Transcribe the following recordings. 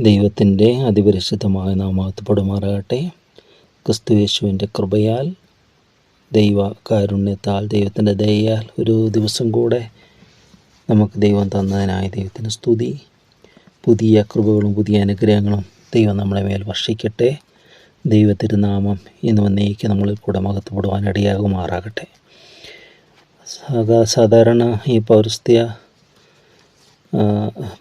ദൈവത്തിൻ്റെ അതിപരിശുദ്ധമായ നാമത്തിൽപ്പെടുമാറാകട്ടെ. ക്രിസ്തുയേശുവിൻ്റെ കൃപയാൽ, ദൈവകാരുണ്യത്താൽ, ദൈവത്തിൻ്റെ ദയയാൽ ഒരു ദിവസം കൂടെ നമുക്ക് ദൈവം തന്നതിനായി ദൈവത്തിന് സ്തുതി. പുതിയ കൃപകളും പുതിയ അനുഗ്രഹങ്ങളും ദൈവം നമ്മളെ മേൽ വർഷിക്കട്ടെ. ദൈവത്തിരുനാമം ഇന്ന് എന്നേക്കും നമ്മളിൽ കൂടെ മഹത്വപ്പെടുവാൻ ഇടയാകുമാറാകട്ടെ. സാധാരണ ഈ പൗരസ്ത്യ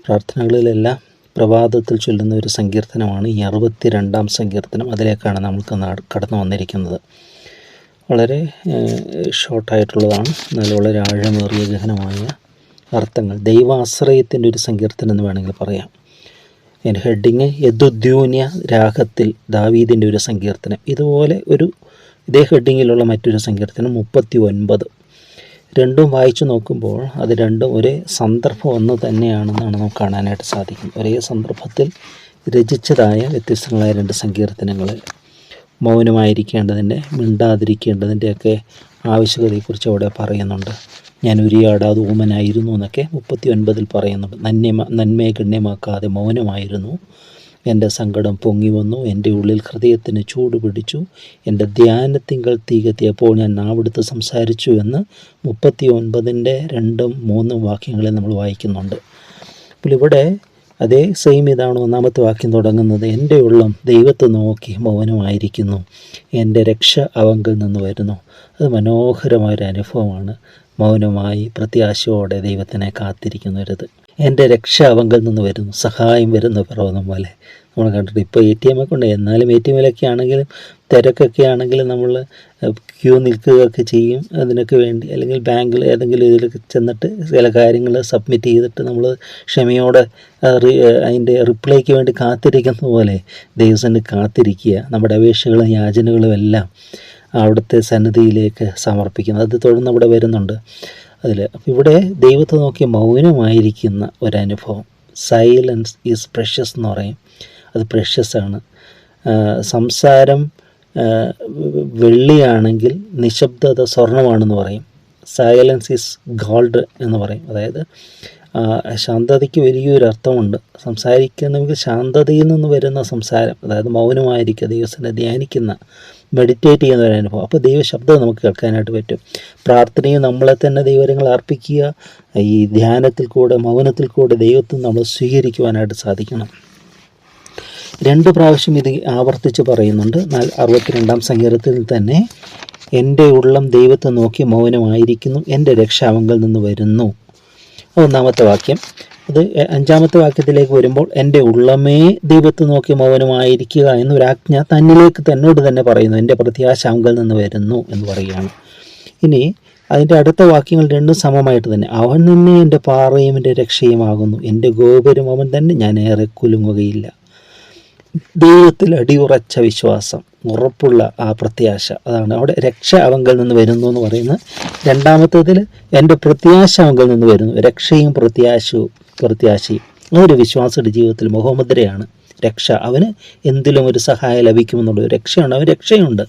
പ്രാർത്ഥനകളിലെല്ലാം പ്രഭാതത്തിൽ ചൊല്ലുന്ന ഒരു സങ്കീർത്തനമാണ് ഈ 62-ാം സങ്കീർത്തനം. അതിലേക്കാണ് നമ്മൾക്ക് കടന്നു വന്നിരിക്കുന്നത്. വളരെ ഷോർട്ടായിട്ടുള്ളതാണ്, എന്നാൽ വളരെ ആഴമേറിയ ഗഹനമായ അർത്ഥങ്ങൾ. ദൈവാശ്രയത്തിൻ്റെ ഒരു സങ്കീർത്തനം എന്ന് വേണമെങ്കിൽ പറയാം. എൻ്റെ ഹെഡിങ് യദുദ്യൂന്യ രാഗത്തിൽ ദാവീദിൻ്റെ ഒരു സങ്കീർത്തനം. ഇതുപോലെ ഇതേ ഹെഡിങ്ങിലുള്ള മറ്റൊരു സങ്കീർത്തനം 39. രണ്ടും വായിച്ചു നോക്കുമ്പോൾ അത് രണ്ടും ഒരേ സന്ദർഭം ഒന്ന് തന്നെയാണെന്നാണ് നമുക്ക് കാണാനായിട്ട് സാധിക്കും. ഒരേ സന്ദർഭത്തിൽ രചിച്ചതായ വ്യത്യസ്തങ്ങളായ രണ്ട് സങ്കീർത്തനങ്ങൾ. മൗനമായിരിക്കേണ്ടതിൻ്റെ, മിണ്ടാതിരിക്കേണ്ടതിൻ്റെയൊക്കെ ആവശ്യകതയെക്കുറിച്ച് അവിടെ പറയുന്നുണ്ട്. ഞാൻ ഉരിയാടാതെ ഊമനായിരുന്നു എന്നൊക്കെ 39 പറയുന്നുണ്ട്. നന്മയെ ഗണ്യമാക്കാതെ മൗനമായിരുന്നു. എൻ്റെ സങ്കടം പൊങ്ങി വന്നു, എൻ്റെ ഉള്ളിൽ ഹൃദയത്തിന് ചൂട് പിടിച്ചു, എൻ്റെ ധ്യാനത്തിങ്കൽ തീ കത്തിയപ്പോൾ ഞാൻ നാവെടുത്ത് സംസാരിച്ചു എന്ന് 39-ൻ്റെ 2-3 വാക്യങ്ങളിൽ നമ്മൾ വായിക്കുന്നുണ്ട്. അപ്പോൾ ഇവിടെ അതേ സെയിം ഇതാണ്. 1-ാമത്തെ വാക്യം തുടങ്ങുന്നത്, എൻ്റെ ഉള്ളം ദൈവത്തെ നോക്കി മൗനമായിരിക്കുന്നു, എൻ്റെ രക്ഷ അവങ്കിൽ നിന്ന് വരുന്നു. അത് മനോഹരമായൊരു അനുഭവമാണ്. മൗനമായി പ്രത്യാശയോടെ ദൈവത്തിനെ കാത്തിരിക്കുന്നൊരിത്. എൻ്റെ രക്ഷ അവങ്കിൽ നിന്ന് വരുന്നു, സഹായം വരുന്ന പർവ്വതം പോലെ. നമ്മൾ കണ്ടിട്ട് ഇപ്പോൾ ATM ഒക്കെ ഉണ്ട്. എന്നാലും ATMലൊക്കെ ആണെങ്കിലും തിരക്കൊക്കെ ആണെങ്കിലും നമ്മൾ ക്യൂ നിൽക്കുകയൊക്കെ ചെയ്യും അതിനൊക്കെ വേണ്ടി. അല്ലെങ്കിൽ ബാങ്കിൽ ഏതെങ്കിലും ഇതിലൊക്കെ ചെന്നിട്ട് ചില കാര്യങ്ങൾ സബ്മിറ്റ് ചെയ്തിട്ട് നമ്മൾ ക്ഷമയോടെ അതിൻ്റെ റിപ്ലൈക്ക് വേണ്ടി കാത്തിരിക്കുന്ന പോലെ ദൈവസന്നിധിയിൽ കാത്തിരിക്കുക. നമ്മുടെ അപേക്ഷകളും യാചനകളും എല്ലാം അവിടുത്തെ സന്നിധിയിലേക്ക് സമർപ്പിക്കുന്നത്. അത് തുടർന്ന് അവിടെ വരുന്നുണ്ട് അതിൽ. അപ്പോൾ ഇവിടെ ദൈവത്തെ നോക്കി മൗനമായിരിക്കുന്ന ഒരനുഭവം. സൈലൻസ് ഈസ് പ്രഷ്യസ് എന്ന് പറയും. അത് പ്രഷ്യസാണ്. സംസാരം വെള്ളിയാണെങ്കിൽ നിശബ്ദത സ്വർണ്ണമാണെന്ന് പറയും. സൈലൻസ് ഈസ് ഗോൾഡ് എന്ന് പറയും. അതായത് ശാന്തതയ്ക്ക് വലിയൊരു അർത്ഥമുണ്ട്. സംസാരിക്കണമെങ്കിൽ ശാന്തതയിൽ നിന്ന് വരുന്ന സംസാരം, അതായത് മൗനമായിരിക്കുക, ദൈവത്തിനെ ധ്യാനിക്കുന്ന, മെഡിറ്റേറ്റ് ചെയ്യുന്ന ഒരു അനുഭവം. അപ്പോൾ ദൈവശബ്ദം നമുക്ക് കേൾക്കാനായിട്ട് പറ്റും. പ്രാർത്ഥനയും നമ്മളെ തന്നെ ദൈവങ്ങൾ അർപ്പിക്കുക. ഈ ധ്യാനത്തിൽ കൂടെ, മൗനത്തിൽ കൂടെ ദൈവത്തിൽ നമ്മൾ സ്വീകരിക്കുവാനായിട്ട് സാധിക്കണം. 2 പ്രാവശ്യം ഇത് ആവർത്തിച്ച് പറയുന്നുണ്ട്. 62-ാം സങ്കീർത്തനത്തിൽ തന്നെ എൻ്റെ ഉള്ളം ദൈവത്തെ നോക്കി മൗനമായിരിക്കുന്നു, എൻ്റെ രക്ഷ അവങ്കിൽ നിന്ന് വരുന്നു. 1-ാമത്തെ വാക്യം. അത് 5-ാമത്തെ വാക്യത്തിലേക്ക് വരുമ്പോൾ എൻ്റെ ഉള്ളമേ ദൈവത്തെ നോക്കി മൗനമായിരിക്കുക എന്നൊരാജ്ഞ തന്നോട് തന്നെ പറയുന്നു. എൻ്റെ പ്രത്യാശ അവങ്കിൽ നിന്ന് വരുന്നു എന്ന് പറയുകയാണ്. ഇനി അതിൻ്റെ അടുത്ത വാക്യങ്ങൾ രണ്ടും സമമായിട്ട് തന്നെ, അവൻ തന്നെ എൻ്റെ പാറയും എൻ്റെ രക്ഷയുമാകുന്നു, എൻ്റെ ഗോപുരം അവൻ തന്നെ, ഞാൻ ഏറെ കുലുങ്ങുകയില്ല. ദൈവത്തിൽ അടിയുറച്ച വിശ്വാസം, ഉറപ്പുള്ള ആ പ്രത്യാശ, അതാണ് അവിടെ രക്ഷ അവങ്കിൽ നിന്ന് വരുന്നു എന്ന് പറയുന്നത്. 2-ാമത്തേതിൽ എൻ്റെ പ്രത്യാശ അവങ്കിൽ നിന്ന് വരുന്നു. രക്ഷയും പ്രത്യാശയും അതൊരു വിശ്വാസിയുടെ ജീവിതത്തിൽ മുഖമുദ്രയാണ്. രക്ഷ, അവന് എന്തിലും ഒരു സഹായം ലഭിക്കുമെന്നുള്ള രക്ഷയുണ്ട്. അവന് രക്ഷയുണ്ട്.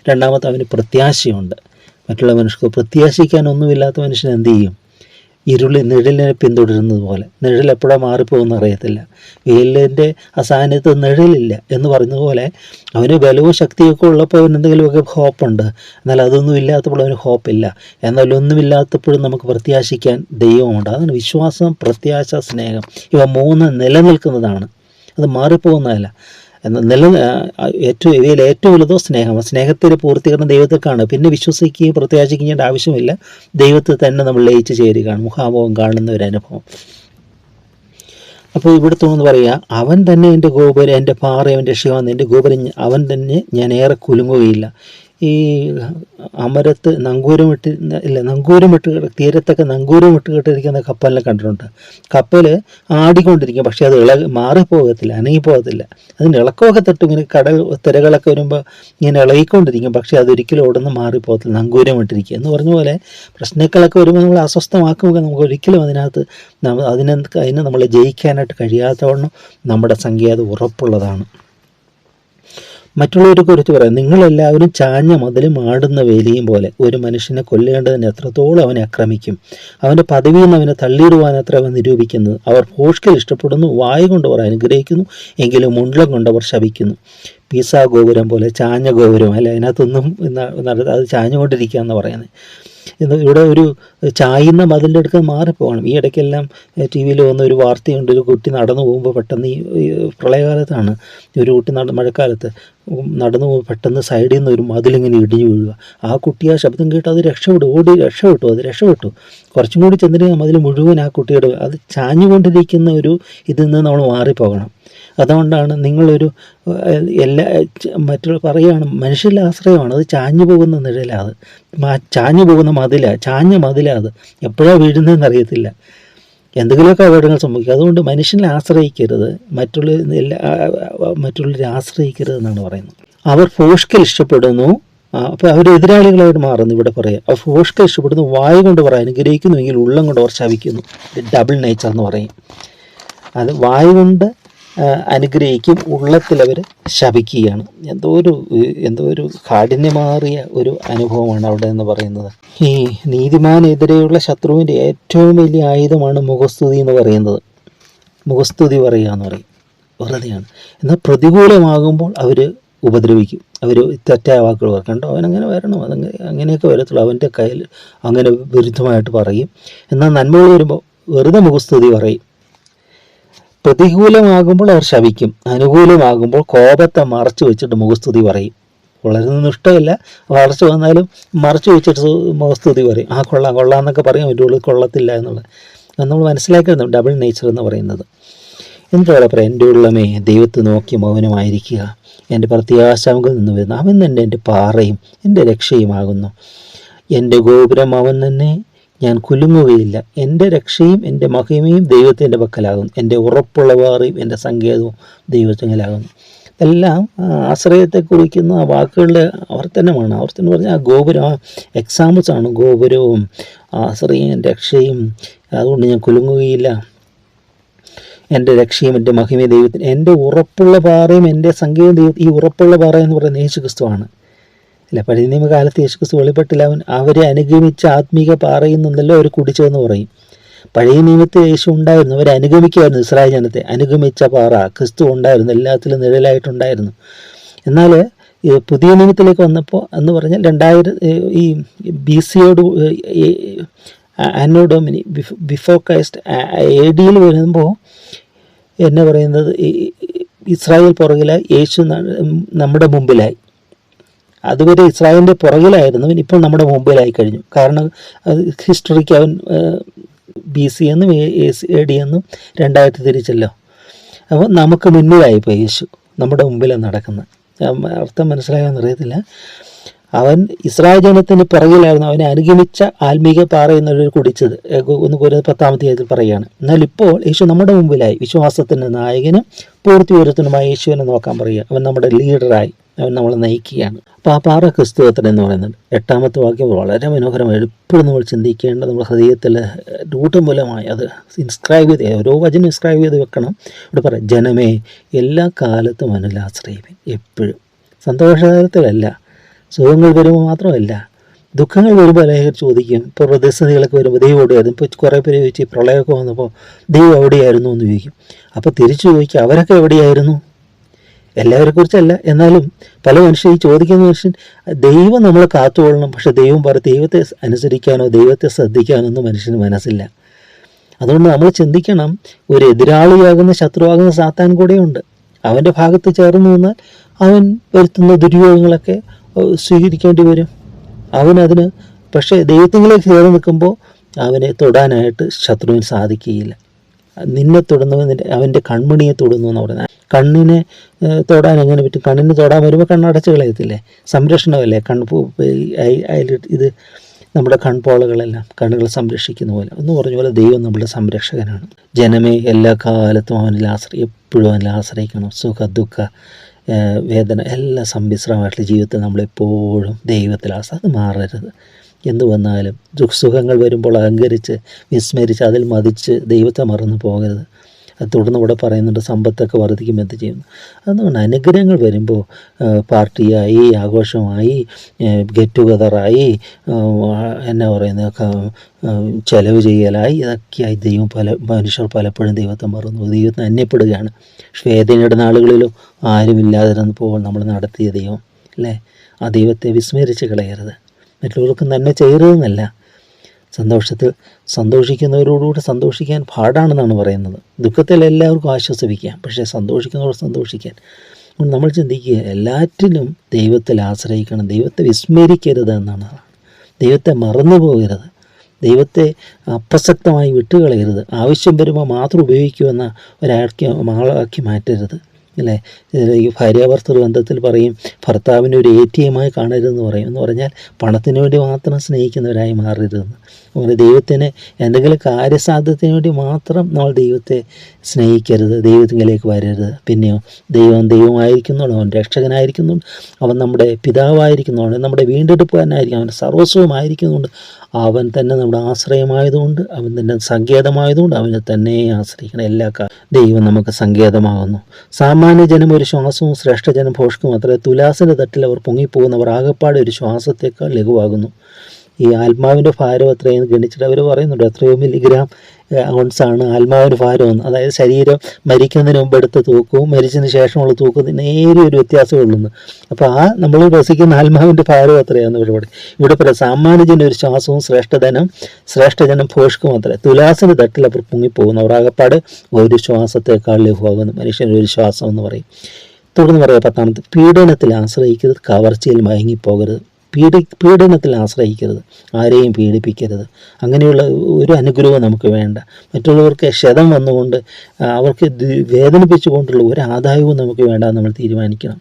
2-ാമത്തെ അവന് പ്രത്യാശയുണ്ട്. മറ്റുള്ള മനുഷ്യർക്ക് പ്രത്യാശിക്കാനൊന്നുമില്ലാത്ത മനുഷ്യൻ എന്ത് ചെയ്യും? നിഴലിനെ പിന്തുടരുന്നത് പോലെ. നിഴൽ എപ്പോഴാണ് മാറിപ്പോകുമെന്ന് അറിയത്തില്ല. വെയിലിൻ്റെ അസാന്നിധ്യത്തിൽ നിഴലില്ല എന്ന് പറയുന്നത് പോലെ അവന് ബലവും ശക്തിയൊക്കെ ഉള്ളപ്പോൾ അവന് എന്തെങ്കിലുമൊക്കെ ഹോപ്പുണ്ട്. എന്നാൽ അതൊന്നും ഇല്ലാത്തപ്പോൾ അവന് ഹോപ്പില്ല. എന്നാൽ ഒന്നുമില്ലാത്തപ്പോഴും നമുക്ക് പ്രത്യാശിക്കാൻ ദൈവമുണ്ട്. അതാണ് വിശ്വാസം, പ്രത്യാശ, സ്നേഹം. ഇവ 3 നിലനിൽക്കുന്നതാണ്. അത് മാറിപ്പോകുന്നതല്ല. ഇവയിൽ ഏറ്റവും വലുതോ സ്നേഹമാണ്. സ്നേഹത്തിൻ്റെ പൂർത്തീകരണം ദൈവത്തിൽ കാണുക. പിന്നെ വിശ്വസിക്കുകയും പ്രത്യാശിക്കേണ്ട ആവശ്യമില്ല. ദൈവത്തിൽ തന്നെ നമ്മൾ ലയിച്ച് ചേരുകയാണ്. മുഖാമുഖം കാണുന്ന ഒരു അനുഭവം. അപ്പോൾ ഇവിടെ തോന്നുന്നു പറയുക, അവൻ തന്നെ എൻ്റെ ഗോപുരം, എൻ്റെ പാറ, അവൻ്റെ രക്ഷയുമാണ്, എൻ്റെ ഗോപുരം അവൻ തന്നെ, ഞാൻ ഏറെ കുലുങ്ങുകയില്ല. ഈ അമരത്ത് നങ്കൂരമിട്ട് തീരത്തൊക്കെ നങ്കൂരമിട്ട് കേട്ടിരിക്കുന്ന കപ്പലിനെ കണ്ടിട്ടുണ്ട്. കപ്പൽ ആടിക്കൊണ്ടിരിക്കും, പക്ഷേ അത് മാറിപ്പോകത്തില്ല, അനങ്ങിപ്പോകത്തില്ല. അതിന് ഇളക്കമൊക്കെ തട്ടും. ഇങ്ങനെ തിരകളൊക്കെ വരുമ്പോൾ ഇങ്ങനെ ഇളകിക്കൊണ്ടിരിക്കും, പക്ഷേ അതൊരിക്കലും ഓടുന്ന് മാറിപ്പോകത്തില്ല. നങ്കൂരമിട്ടിരിക്കുക എന്ന് പറഞ്ഞ പോലെ പ്രശ്നങ്ങളൊക്കെ വരുമ്പോൾ നമ്മൾ അസ്വസ്ഥമാക്കുമ്പോൾ നമുക്ക് ഒരിക്കലും അതിനെ നമ്മളെ ജയിക്കാനായിട്ട് കഴിയാത്തവണ്ണം നമ്മുടെ സംഖ്യ അത് ഉറപ്പുള്ളതാണ്. മറ്റുള്ളവരെ കുറിച്ച് പറയാം, നിങ്ങളെല്ലാവരും ചാഞ്ഞ മതിലും ആടുന്ന വേലിയും പോലെ. ഒരു മനുഷ്യനെ കൊല്ലേണ്ടതിന് എത്രത്തോളം അവനെ ആക്രമിക്കും, അവൻ്റെ പദവിയിൽ നിന്ന് അവനെ തള്ളിയിടുവാൻ അത്ര അവൻ നിരൂപിക്കുന്നത്. അവർ ഭോഷ്കിൽ ഇഷ്ടപ്പെടുന്നു, വായ കൊണ്ട് അവർ അനുഗ്രഹിക്കുന്നു, എങ്കിലും മുണ്ടം കൊണ്ട് അവർ ശപിക്കുന്നു. പീസാ ഗോപുരം പോലെ ചാഞ്ഞ ഗോപുരം അല്ല, അതിനകത്തൊന്നും അത് ചാഞ്ഞുകൊണ്ടിരിക്കുക എന്ന് പറയുന്നത്. ഇവിടെ ഒരു ചായുന്ന മതിലിൻ്റെ അടുത്ത് മാറിപ്പോകണം. ഈ ഇടയ്ക്കെല്ലാം ടി വിയിൽ വന്ന ഒരു വാർത്തയുണ്ട്, ഒരു കുട്ടി നടന്നു പോകുമ്പോൾ പെട്ടെന്ന് ഈ പ്രളയകാലത്താണ്, ഒരു കുട്ടി മഴക്കാലത്ത് നടന്നു പോകുമ്പോൾ പെട്ടെന്ന് സൈഡിൽ നിന്ന് ഒരു മതിലിങ്ങനെ ഇടിഞ്ഞു വീഴുക. ആ കുട്ടി ആ ശബ്ദം കേട്ട് അത് രക്ഷപ്പെട്ടു. കുറച്ചും കൂടി ചെന്നിട്ട് മതിൽ മുഴുവൻ ആ കുട്ടിയുടെ അത് ചാഞ്ഞുകൊണ്ടിരിക്കുന്ന ഒരു ഇതിൽ നിന്ന് നമ്മൾ മാറിപ്പോകണം. അതുകൊണ്ടാണ് നിങ്ങളൊരു മറ്റുള്ള പറയുകയാണ്, മനുഷ്യരുടെ ആശ്രയമാണ്, അത് ചാഞ്ഞു പോകുന്ന നിഴലാണ്, ചാഞ്ഞു പോകുന്ന ചാഞ്ഞ മതിലാണ്, അത് എപ്പോഴാണ് വീഴുന്നതെന്ന് അറിയത്തില്ല, എന്തെങ്കിലുമൊക്കെ അപകടങ്ങൾ സംഭവിക്കും. അതുകൊണ്ട് മനുഷ്യനെ ആശ്രയിക്കരുത്, മറ്റുള്ളവരെ ആശ്രയിക്കരുത് എന്നാണ് പറയുന്നത്. അവർ ഫോഷ്കിൽ ഇഷ്ടപ്പെടുന്നു, അപ്പോൾ അവർ എതിരാളികളായിട്ട് മാറുന്നു. ഇവിടെ പറയാം, അവർ ഫോഷ്കിൽ ഇഷ്ടപ്പെടുന്നു, വായ കൊണ്ട് അവർ അനുഗ്രഹിക്കുന്നുവെങ്കിൽ ഉള്ളം കൊണ്ട് അവർ ശപിക്കുന്നു. ഡബിൾ നേച്ചർ എന്ന് പറയും. അത് വായ കൊണ്ട് അനുഗ്രഹിക്കും, ഉള്ളത്തിലവർ ശപിക്കുകയാണ്. എന്തോ ഒരു കാഠിന്യമേറിയ ഒരു അനുഭവമാണ് അവിടെ എന്ന് പറയുന്നത്. ഈ നീതിമാനെതിരെയുള്ള ശത്രുവിൻ്റെ ഏറ്റവും വലിയ ആയുധമാണ് മുഖസ്തുതി എന്ന് പറയുന്നത്. മുഖസ്തുതി പറയുക എന്ന് പറയും, വെറുതെയാണ്. എന്നാൽ പ്രതികൂലമാകുമ്പോൾ അവർ ഉപദ്രവിക്കും, അവർ തെറ്റായ വാക്കുകൾ പറയും, കണ്ടോ അവനങ്ങനെ വരണം, അങ്ങനെയൊക്കെ വരത്തുള്ളൂ, അവൻ്റെ കയ്യിൽ അങ്ങനെ വിരുദ്ധമായിട്ട് പറയും. എന്നാൽ നന്മകൾ വരുമ്പോൾ വെറുതെ മുഖസ്തുതി പറയും. പ്രതികൂലമാകുമ്പോൾ അവർ ശപിക്കും, അനുകൂലമാകുമ്പോൾ കോപത്തെ മറച്ചു വെച്ചിട്ട് മുഖസ്തുതി പറയും. വളരുന്നൊന്നും ഇഷ്ടമില്ല, വളർച്ച വന്നാലും മറച്ചു വെച്ചിട്ട് മുഖസ്തുതി പറയും. കൊള്ളാം എന്നൊക്കെ പറയാൻ പറ്റുള്ളൂ, കൊള്ളത്തില്ല എന്നുള്ളത് നമ്മൾ മനസ്സിലാക്കുന്നു. ഡബിൾ നേച്ചർ എന്ന് പറയുന്നത് എന്താ പറയാം, എൻ്റെ ഉള്ളമേ ദൈവത്തെ നോക്കി മൗനമായിരിക്കുക, എൻ്റെ പ്രത്യാശാമുകളിൽ നിന്ന് വരുന്നു, അവൻ തന്നെ എൻ്റെ പാറയും എൻ്റെ രക്ഷയുമാകുന്നു, എൻ്റെ ഗോപുരം അവൻ തന്നെ, ഞാൻ കുലുങ്ങുകയില്ല. എൻ്റെ രക്ഷയും എൻ്റെ മഹിമയും ദൈവത്തിൻ്റെ പക്കലാകുന്നു, എൻ്റെ ഉറപ്പുള്ള പാറയും എൻ്റെ സങ്കേതവും ദൈവത്തിലാകുന്നു. എല്ലാം ആശ്രയത്തെ കുറിക്കുന്ന ആ വാക്കുകളുടെ ആവർത്തനമാണ്. ആവർത്തനം പറഞ്ഞാൽ ആ ഗോപുരം, ആ എക്സാമ്പിൾസ് ആണ്. ഗോപുരവും ആശ്രയം രക്ഷയും, അതുകൊണ്ട് ഞാൻ കുലുങ്ങുകയില്ല, എൻ്റെ രക്ഷയും എൻ്റെ മഹിമയും ദൈവത്തിന്, എൻ്റെ ഉറപ്പുള്ള പാറയും എൻ്റെ സങ്കേതവും ദൈവം. ഈ ഉറപ്പുള്ള പാറ എന്ന് പറയുന്നത് യേശുക്രിസ്തുവാണ്. അല്ല, പഴയ നിയമകാലത്ത് യേശുക്രിസ്തു വെളിപ്പെട്ടില്ല, അവരെ അനുഗമിച്ച ആത്മീക പാറയിൽ നിന്നല്ലോ അവർ കുടിച്ചതെന്ന് പറയും. പഴയ നിയമത്തിൽ യേശു ഉണ്ടായിരുന്നു, അവരെ അനുഗമിക്കുമായിരുന്നു. ഇസ്രായേൽ ജനത്തെ അനുഗമിച്ച പാറ ക്രിസ്തു ഉണ്ടായിരുന്നു, എല്ലാത്തിലും നിഴലായിട്ടുണ്ടായിരുന്നു. എന്നാൽ പുതിയ നിയമത്തിലേക്ക് വന്നപ്പോൾ എന്ന് പറഞ്ഞാൽ 2000 ഈ BC-യോട് ആനോ ഡൊമിനി ബിഫോർ ക്രൈസ്റ്റ് AD വരുമ്പോൾ എന്നെ പറയുന്നത് ഇസ്രായേൽ പുറകിലായി, യേശു നമ്മുടെ മുമ്പിലായി. അതുവരെ ഇസ്രായേലിൻ്റെ പുറകിലായിരുന്നു, ഇപ്പോൾ നമ്മുടെ മുമ്പിലായി കഴിഞ്ഞു. കാരണം ഹിസ്റ്ററിക്ക് അവൻ BC എന്നും AD എന്നും 2000 തിരിച്ചല്ലോ. അപ്പോൾ നമുക്ക് മുന്നിലായിപ്പോൾ യേശു, നമ്മുടെ മുമ്പിലാണ് നടക്കുന്നത്. അർത്ഥം മനസ്സിലാകാമെന്ന് അറിയത്തില്ല. അവൻ ഇസ്രായേൽ ജനത്തിന് പുറകിലായിരുന്നു, അവനെ അനുഗമിച്ച ആത്മീക പാറ എന്നൊരു കുടിച്ചത് 1 Corinthians 10 പറയുകയാണ്. എന്നാൽ ഇപ്പോൾ യേശു നമ്മുടെ മുമ്പിലായി, വിശ്വാസത്തിൻ്റെ നായകനും പൂർത്തിവരുത്തനുമായ യേശുവിനെ നോക്കാൻ പറയുക. അവൻ നമ്മുടെ ലീഡറായി, അവൻ നമ്മളെ നയിക്കുകയാണ്. അപ്പോൾ ആ പാറ ക്രിസ്തുവത്രൻ എന്ന് പറയുന്നുണ്ട്. 8ാമത്തെ വാക്യം വളരെ മനോഹരമായി, എപ്പോഴും നമ്മൾ ചിന്തിക്കേണ്ട, നമ്മുടെ ഹൃദയത്തിൽ രൂഢമൂലമായി അത് ഇൻസ്ക്രൈബ് ചെയ്ത്, ഓരോ വചനം ഇൻസ്ക്രൈബ് ചെയ്ത് വെക്കണം. ഇവിടെ പറയാം, ജനമേ എല്ലാ കാലത്തും അവനിൽ ആശ്രയിപ്പൻ. എപ്പോഴും സന്തോഷകാലത്തിലല്ല, സുഖങ്ങൾ വരുമ്പോൾ മാത്രമല്ല, ദുഃഖങ്ങൾ വരുമ്പോൾ അനേകർ ചോദിക്കും. ഇപ്പോൾ പ്രതിസന്ധികളൊക്കെ വരുമ്പോൾ ദൈവം എവിടെയായിരുന്നു. ഇപ്പോൾ കുറേ പേര് ചോദിച്ചു, പ്രളയമൊക്കെ വന്നപ്പോൾ ദൈവം എവിടെയായിരുന്നു എന്ന് ചോദിക്കും. അപ്പോൾ തിരിച്ചു ചോദിക്കും, അവരൊക്കെ എവിടെയായിരുന്നു? എല്ലാവരെ കുറിച്ചല്ല, എന്നാലും പല മനുഷ്യർ ഈ ചോദിക്കുന്ന മനുഷ്യൻ, ദൈവം നമ്മളെ കാത്തുകൊള്ളണം, പക്ഷെ ദൈവം ദൈവത്തെ അനുസരിക്കാനോ ദൈവത്തെ ശ്രദ്ധിക്കാനോ ഒന്നും മനുഷ്യന് മനസ്സില്ല. അതുകൊണ്ട് നമ്മൾ ചിന്തിക്കണം, ഒരു എതിരാളിയാകുന്ന ശത്രുവാകുന്ന സാത്താൻ കൂടെയുണ്ട്. അവൻ്റെ ഭാഗത്ത് ചേർന്ന് നിന്നാൽ അവൻ വരുത്തുന്ന ദുര്യോഗങ്ങളൊക്കെ സ്വീകരിക്കേണ്ടി വരും. അവനതിന് പക്ഷേ ദൈവത്തിലേക്ക് ചേർന്ന് നിൽക്കുമ്പോൾ അവനെ തൊടാനായിട്ട് ശത്രുവിന് സാധിക്കുകയില്ല. നിന്നെ തൊടുന്നവൻ അവൻ്റെ കൺമണിയെ തൊടുന്നു എന്ന് പറയുന്നത്. കണ്ണിനെ തൊടാൻ എങ്ങനെ പറ്റും? കണ്ണിന് തൊടാൻ വരുമ്പോൾ കണ്ണടച്ച് കളയത്തില്ലേ? സംരക്ഷണമല്ലേ ഇത് നമ്മുടെ കൺപോളകളെല്ലാം കണ്ണുകൾ സംരക്ഷിക്കുന്ന പോലെ എന്ന് പറഞ്ഞ പോലെ ദൈവം നമ്മുടെ സംരക്ഷകനാണ്. ജനമേ എല്ലാ കാലത്തും അവനിൽ എപ്പോഴും അവനിൽ ആശ്രയിക്കണം. സുഖ ദുഃഖ വേദന എല്ലാം സമ്മിശ്രമായിട്ടുള്ള ജീവിതത്തിൽ നമ്മളെപ്പോഴും ദൈവത്തിൽ അത് മാറരുത്. എന്തു വന്നാലും സുഖങ്ങൾ വരുമ്പോൾ അഹങ്കരിച്ച് വിസ്മരിച്ച് അതിൽ മതിച്ച് ദൈവത്തെ മറന്നു പോകരുത്. അത് തുടർന്ന് ഇവിടെ പറയുന്നുണ്ട് സമ്പത്തൊക്കെ വർദ്ധിക്കും എന്ത് ചെയ്യുന്നു. അതുകൊണ്ട് അനുഗ്രഹങ്ങൾ വരുമ്പോൾ പാർട്ടിയായി, ആഘോഷമായി, ഗെറ്റ് ടുഗദറായി, എന്നാ പറയുന്നത്, ചെലവ് ചെയ്യലായി, ഇതൊക്കെയായി മനുഷ്യർ പലപ്പോഴും ദൈവത്തെ മറന്നു, ദൈവത്തിന് അന്യപ്പെടുകയാണ്. വേദനയുടെ നാളുകളിലും ആരുമില്ലാതിരുന്നപ്പോൾ നമ്മൾ നടത്തിയ ദൈവം അല്ലേ, ആ ദൈവത്തെ വിസ്മരിച്ച് കളയരുത്. മറ്റുള്ളവർക്ക് നന്മ ചെയ്യരുതെന്നല്ല, സന്തോഷിക്കുന്നവരോടുകൂടെ സന്തോഷിക്കാൻ പാടാണെന്നാണ് പറയുന്നത്. ദുഃഖത്തിൽ എല്ലാവർക്കും ആശ്വസിപ്പിക്കാം, പക്ഷേ സന്തോഷിക്കുന്നവർ സന്തോഷിക്കാൻ. നമ്മൾ ചിന്തിക്കുക, എല്ലാറ്റിലും ദൈവത്തിൽ ആശ്രയിക്കണം, ദൈവത്തെ വിസ്മരിക്കരുത് എന്നാണ്. ദൈവത്തെ മറന്നു പോകരുത്, ദൈവത്തെ അപ്രസക്തമായി വിട്ടുകളയരുത്, ആവശ്യം വരുമ്പോൾ മാത്രം ഉപയോഗിക്കുമെന്ന ആളാക്കി മാറ്റരുത് അല്ലേ. ഈ ഭാര്യാഭർത്തൃ ബന്ധത്തിൽ പറയും, ഭർത്താവിനെ ഒരു ATM കാണരുതെന്ന് പറയും. എന്ന് പറഞ്ഞാൽ പണത്തിന് വേണ്ടി മാത്രം സ്നേഹിക്കുന്നവരായി മാറരുതെന്ന്. അങ്ങനെ ദൈവത്തിന് എന്തെങ്കിലും കാര്യസാധ്യത്തിന് വേണ്ടി മാത്രം നമ്മൾ ദൈവത്തെ സ്നേഹിക്കരുത്, ദൈവത്തിലേക്ക് വരരുത്. പിന്നെയോ ദൈവമായിരിക്കുന്നുണ്ട്, അവൻ രക്ഷകനായിരിക്കുന്നുണ്ട്, അവൻ നമ്മുടെ പിതാവായിരിക്കുന്നുണ്ട്, നമ്മുടെ വീണ്ടെടുപ്പുകാരനായിരിക്കും, അവൻ്റെ സർവസ്വമായിരിക്കുന്നുണ്ട്, അവൻ തന്നെ നമ്മുടെ ആശ്രയമായതുകൊണ്ട്, അവൻ തന്നെ സങ്കേതമായതുകൊണ്ട് അവനെ തന്നെ ആശ്രയിക്കണം. എല്ലാ ദൈവം നമുക്ക് സങ്കേതമാകുന്നു. സാമാന്യ ജനം ഒരു ശ്വാസവും ശ്രേഷ്ഠജനം ഭോഷ്കും അത്ര. തുലാസിൻ്റെ തട്ടിൽ അവർ പൊങ്ങിപ്പോകുന്നവർ ആകപ്പാടെ ഒരു ശ്വാസത്തേക്കാൾ ലഘുവാകുന്നു. ഈ ആത്മാവിൻ്റെ ഭാരം എത്രയെന്ന് ഗണിച്ചിട്ട് അവർ പറയുന്നുണ്ട്, എത്രയോ മില്ലിഗ്രാം ഔൺസാണ് ആത്മാവിൻ്റെ ഭാരമെന്ന്. അതായത് ശരീരം മരിക്കുന്നതിന് മുമ്പ് എടുത്ത തൂക്കവും മരിച്ചതിന് ശേഷമുള്ള തൂക്കത്തിന് നേരിയ ഒരു വ്യത്യാസമേ ഉള്ളൂ. അപ്പോൾ നമ്മൾ വസിക്കുന്ന ആത്മാവിൻ്റെ ഭാരം എത്രയാണെന്ന് ഇവിടെ സാമാന്യജനം ഒരു ശ്വാസവും ശ്രേഷ്ഠജനം ഭോഷ്കും അത്ര. തുലാസിൻ്റെ തട്ടിൽ അവർ പൊങ്ങിപ്പോകുന്നു, അവർ ആകപ്പാട് ഒരു ശ്വാസത്തേക്കാൾ ലഘുവാകുന്നു. മനുഷ്യൻ്റെ ഒരു ശ്വാസം എന്ന് പറയും. തുടർന്ന് പറയാം 10-ാമത്തെ, പീഡനത്തിൽ ആശ്രയിക്കരുത്, കവർച്ചയിൽ മയങ്ങിപ്പോകരുത്. പീഡനത്തിൽ ആശ്രയിക്കരുത്, ആരെയും പീഡിപ്പിക്കരുത്. അങ്ങനെയുള്ള ഒരു അനുഗ്രഹവും നമുക്ക് വേണ്ട. മറ്റുള്ളവർക്ക് ക്ഷതം വന്നുകൊണ്ട് അവർക്ക് വേദനിപ്പിച്ചുകൊണ്ടുള്ള ഒരു ആദായവും നമുക്ക് വേണ്ട, നമ്മൾ തീരുമാനിക്കണം.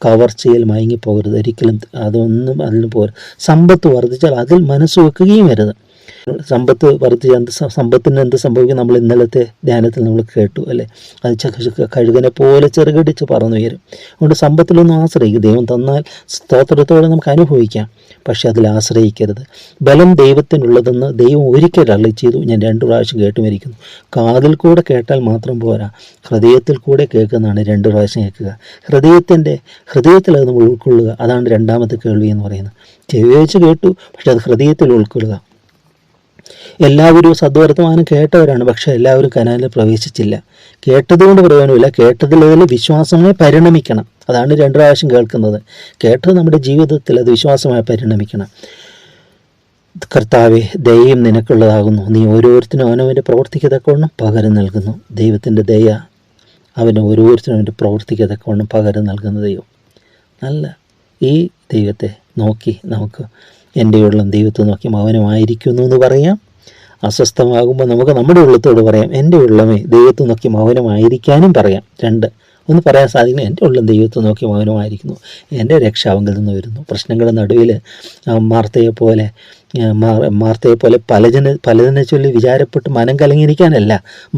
കവർച്ചയിൽ മയങ്ങിപ്പോകരുത്, ഒരിക്കലും അതിന് പോകരുത്. സമ്പത്ത് വർദ്ധിച്ചാൽ അതിൽ മനസ്സ് വെക്കുകയും വരുത്. സമ്പത്ത് വർദ്ധിച്ച സമ്പത്തിന് എന്ത് സംഭവിക്കും, നമ്മൾ ഇന്നലത്തെ ധ്യാനത്തിൽ നമ്മൾ കേട്ടു അല്ലേ, അത് കഴുകനെ പോലെ ചെറുകടിച്ച് പറന്നുയരും. അതുകൊണ്ട് സമ്പത്തിലൊന്നും ആശ്രയിക്കും. ദൈവം തന്നാൽ സ്തോത്രത്തോടെ നമുക്ക് അനുഭവിക്കാം, പക്ഷെ അതിൽ ആശ്രയിക്കരുത്. ബലം ദൈവത്തിനുള്ളതെന്ന് ദൈവം ഒരിക്കൽ അരുളി ചെയ്തു, ഞാൻ 2 പ്രാവശ്യം കേട്ടുമിരിക്കുന്നു. കാതിൽ കൂടെ കേട്ടാൽ മാത്രം പോരാ, ഹൃദയത്തിൽ കൂടെ കേൾക്കുന്നതാണ് 2 പ്രാവശ്യം കേൾക്കുക. ഹൃദയത്തിൽ അത് നമ്മൾ ഉൾക്കൊള്ളുക, അതാണ് 2ാമത്തെ കേൾവി എന്ന് പറയുന്നത്. ചെവി വെച്ച് കേട്ടു, പക്ഷെ അത് ഹൃദയത്തിൽ ഉൾക്കൊള്ളുക. എല്ലാവരും സദ്വർത്തമാനം കേട്ടവരാണ്, പക്ഷെ എല്ലാവരും കനാലിൽ പ്രവേശിച്ചില്ല. കേട്ടതുകൊണ്ട് പ്രയോജനമില്ല, കേട്ടതിൽ വിശ്വാസമായി പരിണമിക്കണം. അതാണ് 2 പ്രാവശ്യം കേൾക്കുന്നത്. കേട്ടത് നമ്മുടെ ജീവിതത്തിൽ അത് വിശ്വാസമായി പരിണമിക്കണം. കർത്താവേ, ദയയും നിനക്കുള്ളതാകുന്നു, നീ ഓരോരുത്തരും അവനവൻ്റെ പ്രവർത്തിക്കത്തക്കവണ്ണം പകരം നൽകുന്നു. ദൈവത്തിൻ്റെ ദയ അവന് ഓരോരുത്തരും അവൻ്റെ പ്രവർത്തിക്കത്തക്കവണ്ണം പകരം നൽകുന്ന ദൈവം. നല്ല ഈ ദൈവത്തെ നോക്കി നമുക്ക് എൻ്റെ ഉള്ളം ദൈവത്തെ നോക്കി മൗനമായിരിക്കുന്നു എന്ന് പറയാം. അസ്വസ്ഥമാകുമ്പോൾ നമുക്ക് നമ്മുടെ ഉള്ളത്തോട് പറയാം, എൻ്റെ ഉള്ളമേ ദൈവത്തെ നോക്കി മൗനമായിരിക്കാനും പറയാം. 2 ഒന്ന് പറയാൻ സാധിക്കണം, എൻ്റെ ഉള്ളം ദൈവത്തെ നോക്കി മൗനമായിരിക്കുന്നു, എൻ്റെ രക്ഷാവങ്കിൽ നിന്ന് വരുന്നു. പ്രശ്നങ്ങളുടെ നടുവിൽ മാർത്തയെ പോലെ പലതിനെ ചൊല്ലി വിചാരപ്പെട്ട് മനം കലങ്ങിയിരിക്കാനല്ല,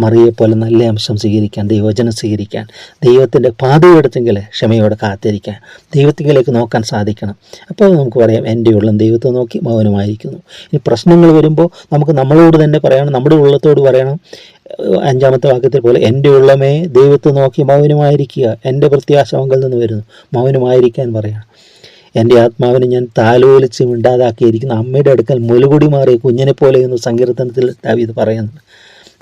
മറിയെപ്പോലെ നല്ല അംശം സ്വീകരിക്കാൻ, ദൈവവചനം സ്വീകരിക്കാൻ, ദൈവത്തിൻ്റെ പാതയെടുത്തെങ്കിൽ ക്ഷമയോടെ കാത്തിരിക്കാൻ, ദൈവത്തിലേക്ക് നോക്കാൻ സാധിക്കണം. അപ്പോൾ നമുക്ക് പറയാം, എൻ്റെ ഉള്ളം ദൈവത്തെ നോക്കി മൗനമായിരിക്കുന്നു. ഇനി പ്രശ്നങ്ങൾ വരുമ്പോൾ നമുക്ക് നമ്മളോട് തന്നെ പറയണം, നമ്മുടെ ഉള്ളത്തോട് പറയണം. 5ാമത്തെ വാക്യത്തിൽ പോലെ, എൻ്റെ ഉള്ളമേ ദൈവത്തെ നോക്കി മൗനമായിരിക്കുക, എൻ്റെ പ്രത്യാശ അവങ്കിൽ നിന്ന് വരുന്നു. മൗനമായിരിക്കാൻ പറയണം. എൻ്റെ ആത്മാവിനെ ഞാൻ താലോലിച്ച് മിണ്ടാതാക്കിയിരിക്കുന്ന അമ്മയുടെ അടുക്കൽ മുലകുടി മാറിയ കുഞ്ഞിനെ പോലെ എന്ന് സങ്കീർത്തനത്തിൽ ദാവീദ് പറയുന്നുണ്ട്.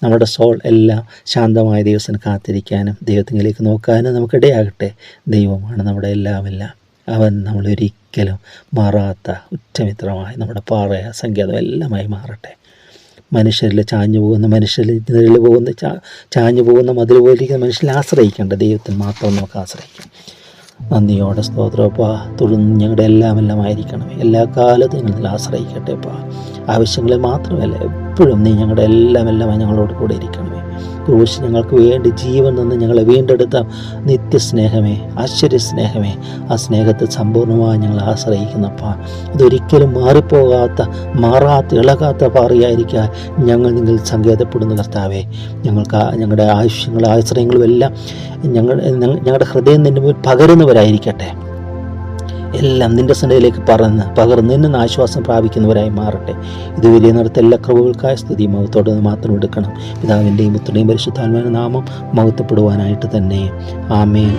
നമ്മുടെ സോൾ എല്ലാം ശാന്തമായ ദിവസം കാത്തിരിക്കാനും ദൈവത്തിലേക്ക് നോക്കാനും നമുക്കിടയാകട്ടെ. ദൈവമാണ് നമ്മുടെ എല്ലാം. അവൻ നമ്മളൊരിക്കലും മാറാത്ത ഉറ്റമിത്രമായി നമ്മുടെ പാറയ സങ്കേതം എല്ലാമായി മാറട്ടെ. മനുഷ്യരിൽ ചാഞ്ഞു പോകുന്ന മതിൽ പോലിരിക്കുന്ന മനുഷ്യരിൽ ആശ്രയിക്കേണ്ട ദൈവത്തിൽ മാത്രം നമുക്ക് ആശ്രയിക്കാം. നന്ദിയോടെ സ്തോത്രപ്പാ, തുടർന്ന് ഞങ്ങളുടെ എല്ലാം ആയിരിക്കണമേ. എല്ലാ കാലത്തും ഞങ്ങളിൽ ആശ്രയിക്കട്ടെ അപ്പാ. ആവശ്യങ്ങളിൽ മാത്രമല്ല, എപ്പോഴും നീ ഞങ്ങളുടെ എല്ലാമായി ഞങ്ങളോട് കൂടെ ഇരിക്കണമേ. ക്രൂശ് ഞങ്ങൾക്ക് വേണ്ടി ജീവൻ നിന്ന് ഞങ്ങളെ വീണ്ടെടുത്ത നിത്യസ്നേഹമേ, ആശ്ചര്യസ്നേഹമേ, ആ സ്നേഹത്തെ സമ്പൂർണ്ണമായി ഞങ്ങൾ ആശ്രയിക്കുന്നപ്പാ. ഇതൊരിക്കലും മാറാത്ത ഇളകാത്ത പാറയായിരിക്കാൻ ഞങ്ങൾ നിങ്ങൾ സങ്കേതപ്പെടുന്ന കർത്താവേ. ഞങ്ങൾക്ക് ഞങ്ങളുടെ ആവശ്യങ്ങളും ആശ്രയങ്ങളും എല്ലാം ഞങ്ങളുടെ ഹൃദയം നിന്റെ മുന്നിൽ പകരുന്നവരായിരിക്കട്ടെ. എല്ലാം നിൻ്റെ സന്നിധിയിലേക്ക് പകർന്ന് നിന്നെ ആശ്വാസം പ്രാപിക്കുന്നവരായി മാറട്ടെ. ഇതുവരെ നടത്ത എല്ലാ കൃപകൾക്കായ സ്തുതി മഹത്വത്തോടെ മാത്രം എടുക്കണം. പിതാവിൻ്റെയും പുത്രൻ്റെയും പരിശുദ്ധാത്മാവിന്റെ നാമം മഹത്വപ്പെടുവാനായിട്ട് തന്നെ. ആമേൻ.